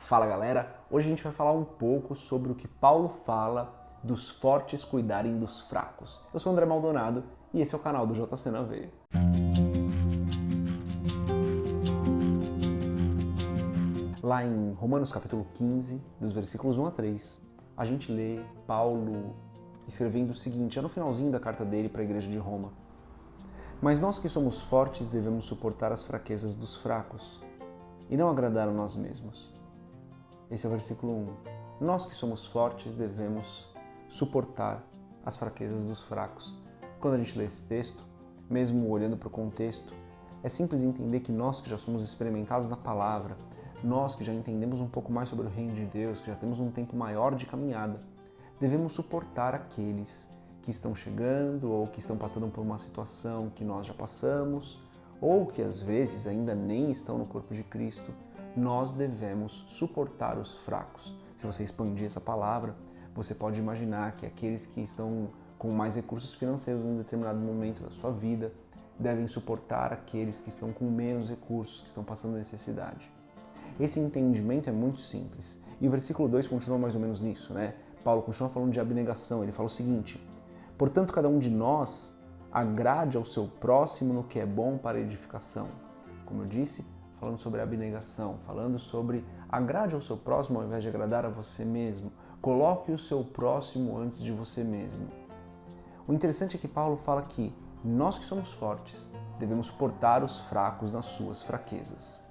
Fala galera, hoje a gente vai falar um pouco sobre o que Paulo fala dos fortes cuidarem dos fracos. Eu sou o André Maldonado e esse é o canal do JC na Veia. Lá em Romanos capítulo 15, dos versículos 1 a 3, a gente lê Paulo escrevendo o seguinte, é no finalzinho da carta dele para a igreja de Roma. Mas nós que somos fortes devemos suportar as fraquezas dos fracos e não agradar a nós mesmos. Esse é o versículo 1. Nós que somos fortes devemos suportar as fraquezas dos fracos. Quando a gente lê esse texto, mesmo olhando para o contexto, é simples entender que nós que já somos experimentados na palavra, nós que já entendemos um pouco mais sobre o reino de Deus, que já temos um tempo maior de caminhada, devemos suportar aqueles que estão chegando ou que estão passando por uma situação que nós já passamos ou que às vezes ainda nem estão no corpo de Cristo. Nós devemos suportar os fracos. Se você expandir essa palavra, você pode imaginar que aqueles que estão com mais recursos financeiros em um determinado momento da sua vida devem suportar aqueles que estão com menos recursos, que estão passando necessidade. Esse entendimento é muito simples. E o versículo 2 continua mais ou menos nisso, né? Paulo continua falando de abnegação. Ele fala o seguinte: portanto, cada um de nós agrade ao seu próximo no que é bom para a edificação. Como eu disse, falando sobre abnegação, falando sobre agrade ao seu próximo ao invés de agradar a você mesmo. Coloque o seu próximo antes de você mesmo. O interessante é que Paulo fala que nós que somos fortes devemos suportar os fracos nas suas fraquezas.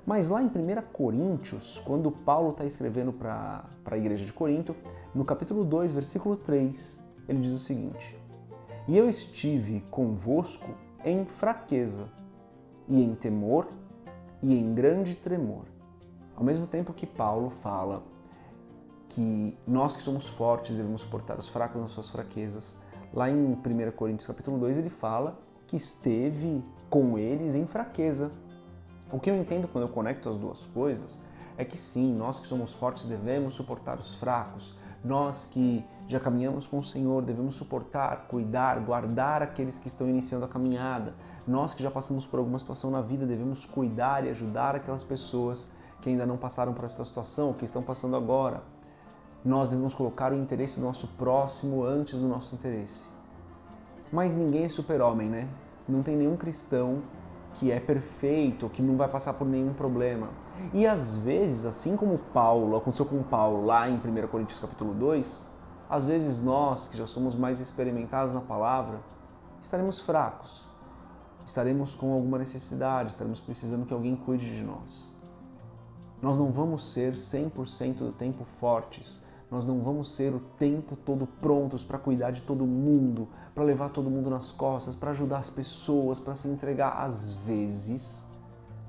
Mas lá em 1 Coríntios, quando Paulo está escrevendo para a igreja de Corinto, no capítulo 2, versículo 3, ele diz o seguinte: e eu estive convosco em fraqueza, e em temor, e em grande tremor. Ao mesmo tempo que Paulo fala que nós que somos fortes devemos suportar os fracos nas suas fraquezas, lá em 1 Coríntios capítulo 2 ele fala que esteve com eles em fraqueza. O que eu entendo quando eu conecto as duas coisas é que sim, nós que somos fortes devemos suportar os fracos, nós que já caminhamos com o Senhor devemos suportar, cuidar, guardar aqueles que estão iniciando a caminhada. Nós que já passamos por alguma situação na vida devemos cuidar e ajudar aquelas pessoas que ainda não passaram por essa situação, que estão passando agora. Nós devemos colocar o interesse do nosso próximo antes do nosso interesse. Mas ninguém é super-homem, né? Não tem nenhum cristão que é perfeito, que não vai passar por nenhum problema. E às vezes, assim como aconteceu com Paulo lá em 1 Coríntios capítulo 2, às vezes nós, que já somos mais experimentados na palavra, estaremos fracos, estaremos com alguma necessidade, estaremos precisando que alguém cuide de nós. Nós não vamos ser 100% do tempo fortes, nós não vamos ser o tempo todo prontos para cuidar de todo mundo, para levar todo mundo nas costas, para ajudar as pessoas, para se entregar. Às vezes,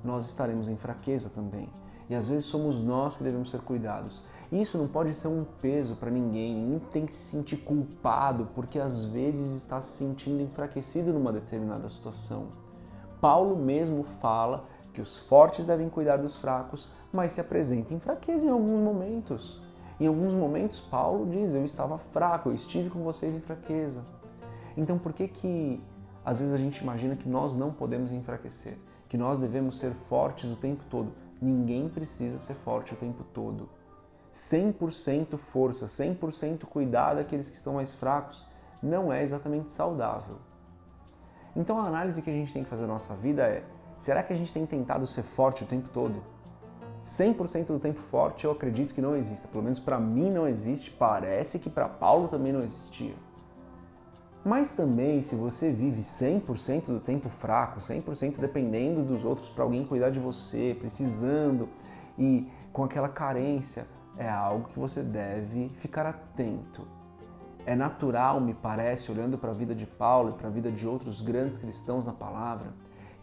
nós estaremos em fraqueza também. E às vezes somos nós que devemos ser cuidados. E isso não pode ser um peso para ninguém, ninguém tem que se sentir culpado porque às vezes está se sentindo enfraquecido numa determinada situação. Paulo mesmo fala que os fortes devem cuidar dos fracos, mas se apresenta em fraqueza em alguns momentos. Em alguns momentos, Paulo diz, eu estava fraco, eu estive com vocês em fraqueza. Então, por que às vezes a gente imagina que nós não podemos enfraquecer? Que nós devemos ser fortes o tempo todo? Ninguém precisa ser forte o tempo todo. 100% força, 100% cuidado daqueles que estão mais fracos não é exatamente saudável. Então, a análise que a gente tem que fazer na nossa vida é, será que a gente tem tentado ser forte o tempo todo? 100% do tempo forte eu acredito que não exista. Pelo menos para mim não existe, parece que para Paulo também não existia. Mas também, se você vive 100% do tempo fraco, 100% dependendo dos outros para alguém cuidar de você, precisando e com aquela carência, é algo que você deve ficar atento. É natural, me parece, olhando para a vida de Paulo e para a vida de outros grandes cristãos na palavra,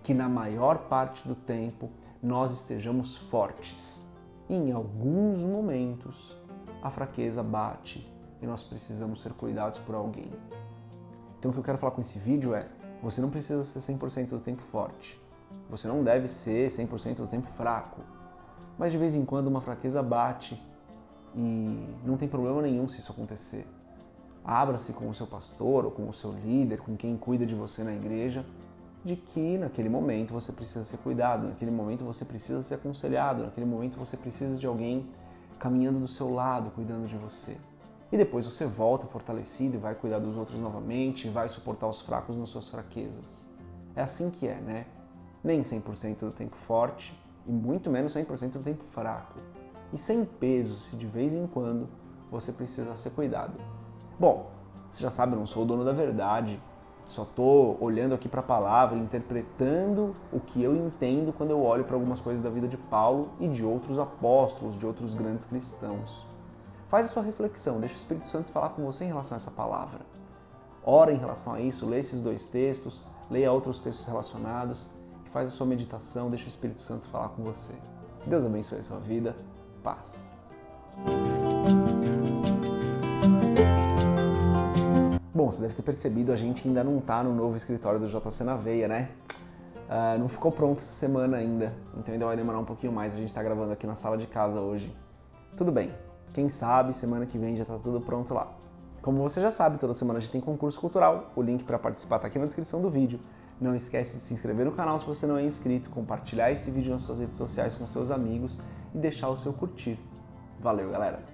que na maior parte do tempo nós estejamos fortes. E em alguns momentos a fraqueza bate e nós precisamos ser cuidados por alguém. Então o que eu quero falar com esse vídeo é, você não precisa ser 100% do tempo forte. Você não deve ser 100% do tempo fraco. Mas de vez em quando uma fraqueza bate e não tem problema nenhum se isso acontecer. Abra-se com o seu pastor ou com o seu líder, com quem cuida de você na igreja de que naquele momento você precisa ser cuidado, naquele momento você precisa ser aconselhado, naquele momento você precisa de alguém caminhando do seu lado, cuidando de você. E depois você volta fortalecido e vai cuidar dos outros novamente, e vai suportar os fracos nas suas fraquezas. É assim que é, né? Nem 100% do tempo forte e muito menos 100% do tempo fraco. E sem peso se de vez em quando você precisa ser cuidado. Bom, você já sabe, eu não sou o dono da verdade, só estou olhando aqui para a palavra, interpretando o que eu entendo quando eu olho para algumas coisas da vida de Paulo e de outros apóstolos, de outros grandes cristãos. Faz a sua reflexão, deixa o Espírito Santo falar com você em relação a essa palavra. Ora em relação a isso, lê esses 2 textos, leia outros textos relacionados e faz a sua meditação, deixa o Espírito Santo falar com você. Deus abençoe a sua vida. Paz. Bom, você deve ter percebido, a gente ainda não está no novo escritório do JC na Veia, né? Não ficou pronto essa semana ainda, então ainda vai demorar um pouquinho mais. A gente está gravando aqui na sala de casa hoje. Tudo bem, quem sabe semana que vem já está tudo pronto lá. Como você já sabe, toda semana a gente tem concurso cultural. O link para participar está aqui na descrição do vídeo. Não esquece de se inscrever no canal se você não é inscrito, compartilhar esse vídeo nas suas redes sociais com seus amigos e deixar o seu curtir. Valeu, galera!